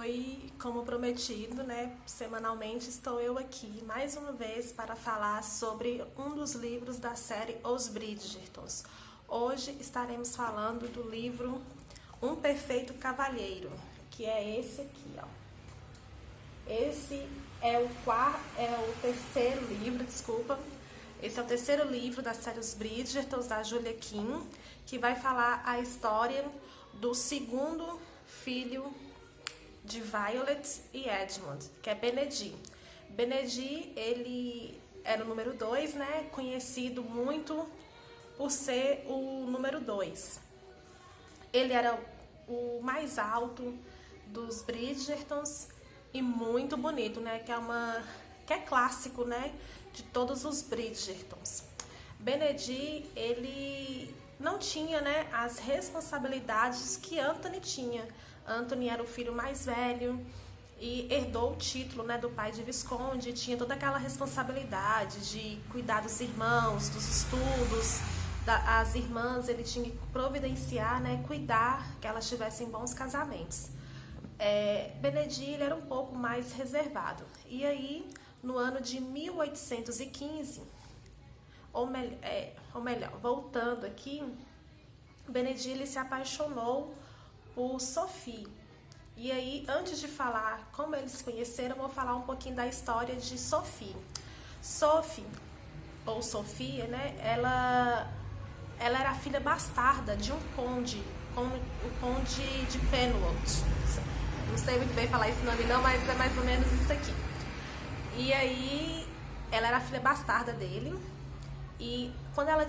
Oi, como prometido, né? Semanalmente estou eu aqui mais uma vez para falar sobre um dos livros da série Os Bridgertons. Hoje estaremos falando do livro Um Perfeito Cavalheiro, que é esse aqui, ó. Esse é o terceiro livro, desculpa. Esse é o terceiro livro da série Os Bridgertons, da Julia Quinn, que vai falar a história do segundo filho de Violet e Edmund, que é Benedi. Benedi, ele era o número 2, né? Conhecido muito por ser o número 2. Ele era o mais alto dos Bridgertons e muito bonito, né? Que é clássico, né? De todos os Bridgertons. Benedi, ele não tinha, né, as responsabilidades que Anthony tinha. Anthony era o filho mais velho e herdou o título, né, do pai de Visconde, tinha toda aquela responsabilidade de cuidar dos irmãos, dos estudos, as irmãs ele tinha que providenciar, né, cuidar que elas tivessem bons casamentos. Benedi, ele era um pouco mais reservado. E aí, no ano de 1815, ou melhor, voltando aqui, Benedi ele se apaixonou por Sophie. E aí, antes de falar como eles se conheceram, eu vou falar um pouquinho da história de Sophie. Sophie, ou Sofia, né? Ela era a filha bastarda de um conde, o conde de Penwolf. Não sei muito bem falar esse nome não, mas é mais ou menos isso aqui. E aí, ela era a filha bastarda dele. E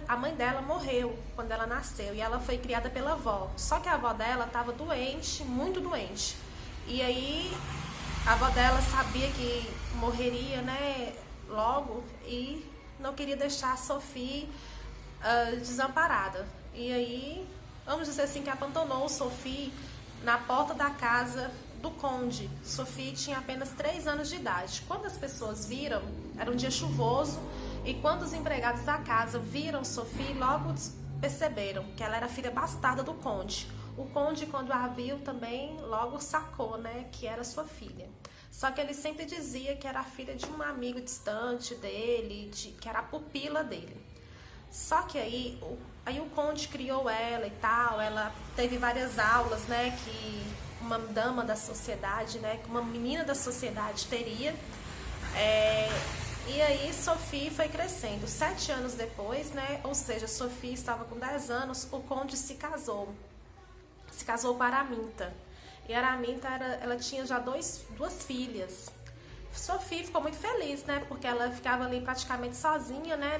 a mãe dela morreu quando ela nasceu e ela foi criada pela avó. Só que a avó dela estava doente, muito doente. E aí a avó dela sabia que morreria, né, logo e não queria deixar a Sophie desamparada. E aí, vamos dizer assim, que abandonou Sophie na porta da casa do conde. Sophie tinha apenas 3 anos de idade. Quando as pessoas viram, era um dia chuvoso, e quando os empregados da casa viram Sophie, logo perceberam que ela era filha bastarda do conde. O conde, quando a viu também, logo sacou, né, que era sua filha. Só que ele sempre dizia que era a filha de um amigo distante dele, que era a pupila dele. Só que aí o conde criou ela e tal, ela teve várias aulas, né, que uma dama da sociedade, né, que uma menina da sociedade teria. E aí Sophie foi crescendo. 7 anos depois, né, ou seja, Sophie estava com 10 anos, o conde se casou. Se casou com Araminta. E Araminta, ela tinha já duas filhas. Sophie ficou muito feliz, né, porque ela ficava ali praticamente sozinha, né,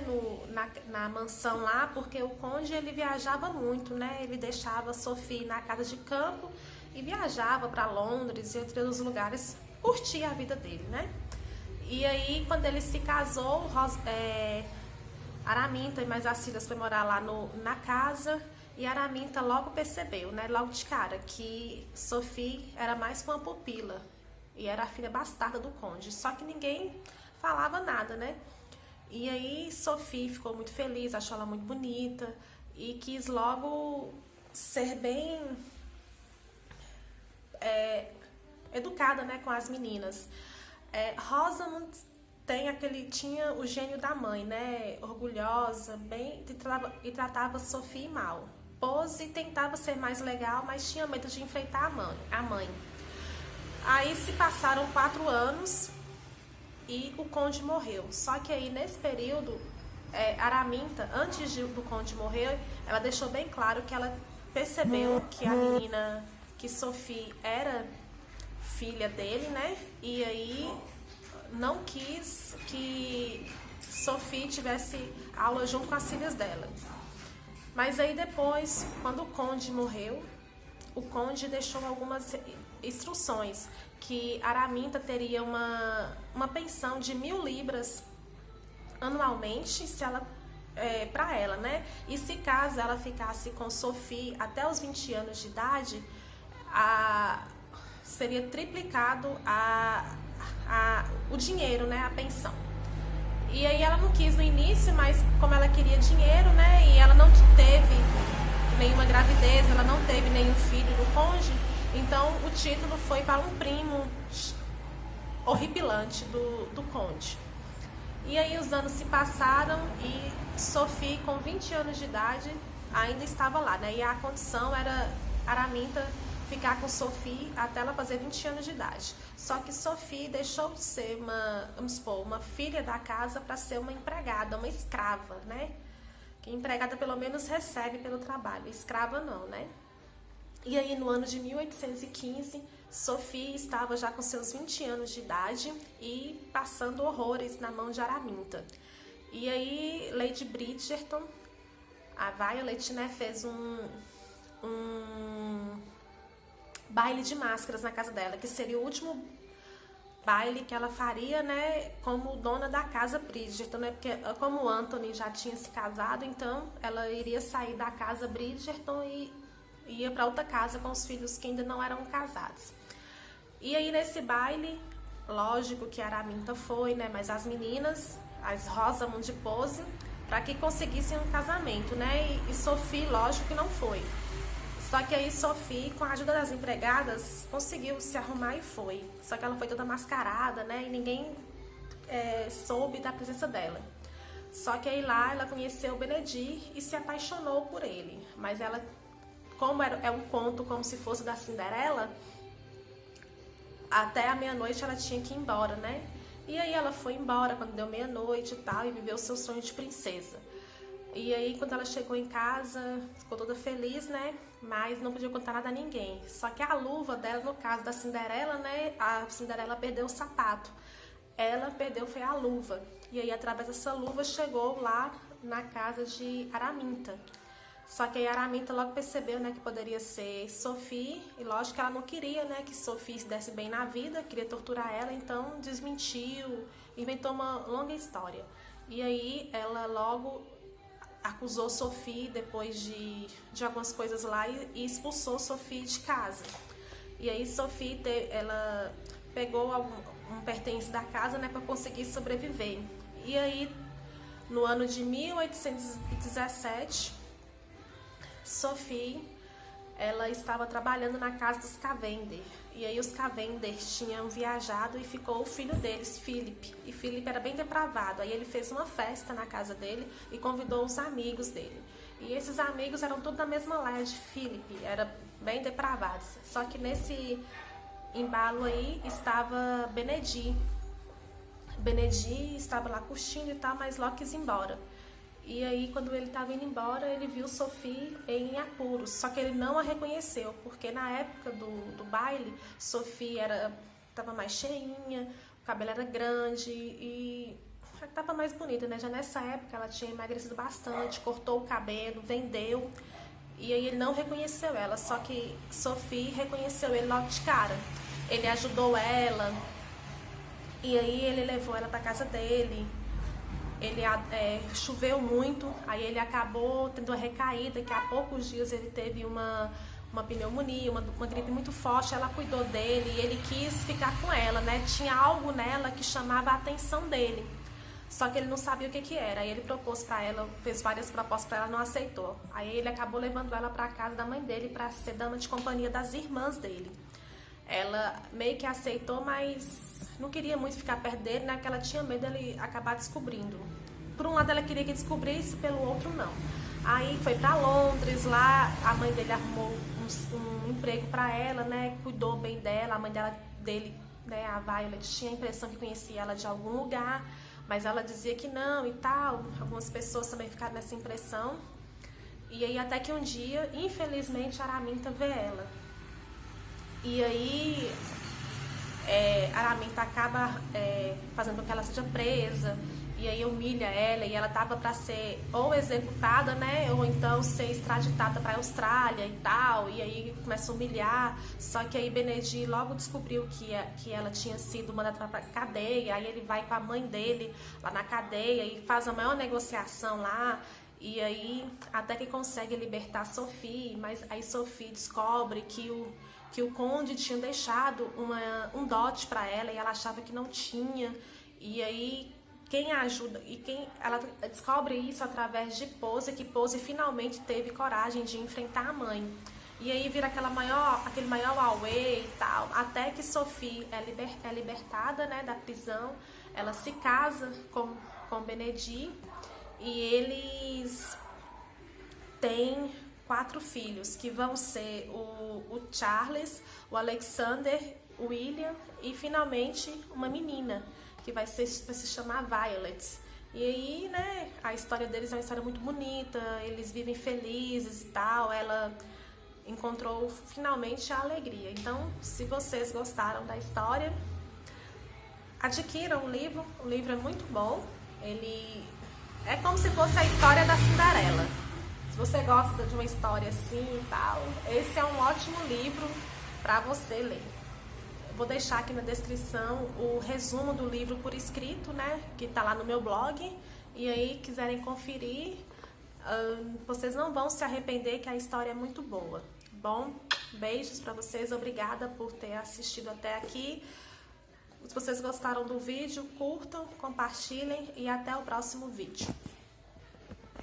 na mansão lá, porque o conde, ele viajava muito, né, ele deixava Sophie na casa de campo e viajava para Londres e outros lugares, curtia a vida dele, né. E aí, quando ele se casou, Araminta e mais as filhas foi morar lá na casa, e Araminta logo percebeu, né, logo de cara, que Sophie era mais que uma pupila, e era a filha bastarda do conde, só que ninguém falava nada, né. E aí, Sophie ficou muito feliz, achou ela muito bonita, e quis logo ser bem educada, né, com as meninas. Rosamund tinha o gênio da mãe, né, orgulhosa, e tratava Sophie mal. Pose tentava ser mais legal, mas tinha medo de enfrentar a mãe. Aí se passaram 4 anos e o conde morreu. Só que aí nesse período, Araminta, antes do conde morrer, ela deixou bem claro que ela percebeu que a menina, que Sophie era filha dele, né? E aí não quis que Sophie tivesse aula junto com as filhas dela. Mas aí depois, quando o conde morreu, o conde deixou algumas instruções que Araminta teria uma pensão de 1.000 libras anualmente para ela, né? E se caso ela ficasse com Sophie até os 20 anos de idade, seria triplicado o dinheiro, né, a pensão. E aí ela não quis no início, mas como ela queria dinheiro, né, e ela não teve nenhuma gravidez, ela não teve nenhum filho do conde, Então o título foi para um primo horripilante do conde. E aí os anos se passaram e Sophie, com 20 anos de idade, ainda estava lá, né? E a condição era Araminta ficar com Sophie até ela fazer 20 anos de idade. Só que Sophie deixou de ser uma filha da casa para ser uma empregada, uma escrava, né? Que empregada pelo menos recebe pelo trabalho, escrava não, né? E aí no ano de 1815, Sophie estava já com seus 20 anos de idade e passando horrores na mão de Araminta. E aí Lady Bridgerton, a Violet, né, fez um baile de máscaras na casa dela, que seria o último baile que ela faria, né, como dona da casa Bridgerton, né, porque como Anthony já tinha se casado, então ela iria sair da casa Bridgerton e ia para outra casa com os filhos que ainda não eram casados. E aí nesse baile, lógico que a Araminta foi, né, mas as meninas, as Rosamund e Pose, para que conseguissem um casamento, né, e Sophie, lógico que não foi. Só que aí Sophie, com a ajuda das empregadas, conseguiu se arrumar e foi. Só que ela foi toda mascarada, né? E ninguém soube da presença dela. Só que aí lá ela conheceu o Benedict e se apaixonou por ele. Mas ela, como é um conto como se fosse da Cinderela, até a meia-noite ela tinha que ir embora, né? E aí ela foi embora quando deu meia-noite e tal, e viveu o seu sonho de princesa. E aí, quando ela chegou em casa, ficou toda feliz, né? Mas não podia contar nada a ninguém. Só que a luva dela, no caso da Cinderela, né? A Cinderela perdeu o sapato. Ela perdeu foi a luva. E aí, através dessa luva, chegou lá na casa de Araminta. Só que aí a Araminta logo percebeu, né, que poderia ser Sophie. E lógico que ela não queria, né, que Sophie se desse bem na vida, queria torturar ela, então desmentiu, inventou uma longa história. E aí ela logo acusou Sophie depois de algumas coisas lá e expulsou Sophie de casa. E aí Sophie ela pegou um pertence da casa, né, para conseguir sobreviver. E aí no ano de 1817, Sophie ela estava trabalhando na casa dos Cavender. E aí os Cavender tinham viajado e ficou o filho deles, Philip. E Philip era bem depravado. Aí ele fez uma festa na casa dele e convidou os amigos dele. E esses amigos eram todos da mesma laia de Philip, eram bem depravados. Só que nesse embalo aí estava Benedict. Benedict estava lá curtindo e tal, mas logo quis ir embora. E aí, quando ele estava indo embora, ele viu Sophie em apuros. Só que ele não a reconheceu, porque na época do baile, Sophie estava mais cheinha, o cabelo era grande e estava mais bonita, né? Já nessa época ela tinha emagrecido bastante, cortou o cabelo, vendeu. E aí ele não reconheceu ela, só que Sophie reconheceu ele logo de cara. Ele ajudou ela, e aí ele levou ela para casa dele. Ele choveu muito, aí ele acabou tendo uma recaída, que há poucos dias ele teve uma pneumonia, uma gripe muito forte. Ela cuidou dele e ele quis ficar com ela, né? Tinha algo nela que chamava a atenção dele, só que ele não sabia o que era. Aí ele propôs para ela, fez várias propostas para ela, não aceitou. Aí ele acabou levando ela para casa da mãe dele para ser dama de companhia das irmãs dele. Ela meio que aceitou, mas não queria muito ficar perto dele, né? Porque ela tinha medo dele acabar descobrindo. Por um lado ela queria que descobrisse, pelo outro não. Aí foi para Londres, lá a mãe dele arrumou um emprego para ela, né? Cuidou bem dela. A mãe dele, né, a Violet, tinha a impressão que conhecia ela de algum lugar, mas ela dizia que não e tal. Algumas pessoas também ficaram nessa impressão. E aí até que um dia, infelizmente, a Araminta vê ela. E aí Araminta acaba fazendo com que ela seja presa, e aí humilha ela, e ela estava para ser ou executada, né, ou então ser extraditada para a Austrália e tal, e aí começa a humilhar. Só que aí Benedict logo descobriu que ela tinha sido mandada para cadeia. Aí ele vai com a mãe dele lá na cadeia e faz a maior negociação lá. E aí até que consegue libertar Sophie, mas aí Sophie descobre que o conde tinha deixado um dote para ela e ela achava que não tinha. E aí quem ajuda, ela descobre isso através de Pose, que Pose finalmente teve coragem de enfrentar a mãe. E aí vira aquele maior auê e tal, até que Sophie é libertada, né, da prisão. Ela se casa com Benedict e eles têm 4 filhos, que vão ser o Charles, o Alexander, o William e finalmente uma menina, que vai se chamar Violet. E aí, né, a história deles é uma história muito bonita, eles vivem felizes e tal, ela encontrou finalmente a alegria. Então, se vocês gostaram da história, adquiram o livro é muito bom, ele é como se fosse a história da Cinderela. Se você gosta de uma história assim e tal, esse é um ótimo livro para você ler. Vou deixar aqui na descrição o resumo do livro por escrito, né? Que tá lá no meu blog. E aí, quiserem conferir, vocês não vão se arrepender, que a história é muito boa. Bom, beijos para vocês. Obrigada por ter assistido até aqui. Se vocês gostaram do vídeo, curtam, compartilhem e até o próximo vídeo.